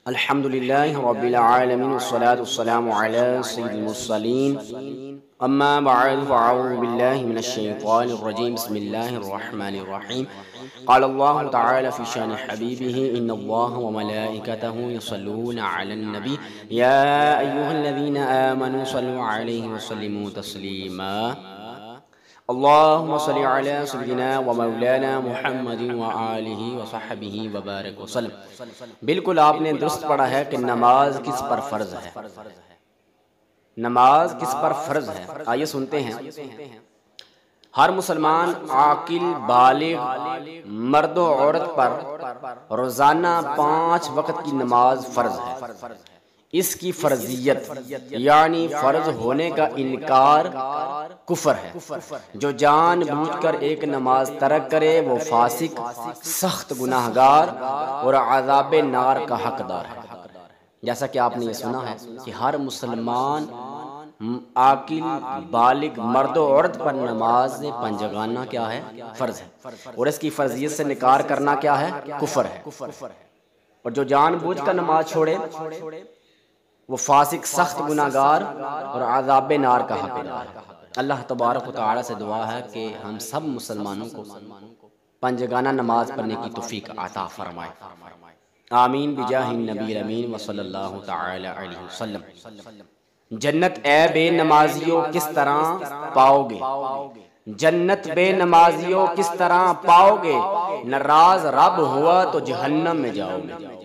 الحمد للہ رب العالمین والصلاة والسلام علی سید المرسلین اما بعد فاعوذ باللہ من الشیطان الرجیم بسم اللہ الرحمن الرحیم قال اللہ تعالی فی شان حبیبہ ان اللہ وملائکتہ یصلون علی النبی یا ایہا الذین آمنوا صلوا علیہ وسلموا تسلیما اللہم صلی علی سیدنا و مولانا محمد و آلہ و صحبہ وبارک وسلم۔ بالکل آپ نے درست پڑھا ہے کہ نماز کس پر فرض ہے، نماز کس پر فرض ہے۔ آئیے سنتے ہیں۔ ہر مسلمان عاقل بالغ مرد و عورت پر روزانہ 5 وقت کی نماز فرض ہے۔ اس کی فرضیت یعنی فرض ہونے کا انکار کفر ہے۔ جو جان بوجھ کر ایک نماز ترک کرے وہ فاسق، سخت گناہگار اور عذاب نار کا حقدار ہے۔ جیسا کہ آپ نے یہ سنا ہے کہ ہر مسلمان عاقل بالغ مرد و عورت پر نماز پنجگانہ کیا ہے؟ فرض ہے، اور اس کی فرضیت سے انکار کرنا کیا ہے؟ کفر ہے۔ اور جو جان بوجھ کر نماز چھوڑے وہ فاسق، سخت گناہگار اور عذاب نار کا حقدار ہے۔ اللہ تبارک و تعالی سے دعا ہے کہ ہم سب مسلمانوں کو پنجگانہ نماز پڑھنے کی توفیق عطا فرمائے، آمین بجاہ النبی الامین وصلی اللہ تعالی علیہ وسلم۔ جنت اے بے نمازیوں کس طرح پاؤ گے، جنت بے نمازیوں کس طرح پاؤ گے، ناراض رب ہوا تو جہنم میں جاؤ گے۔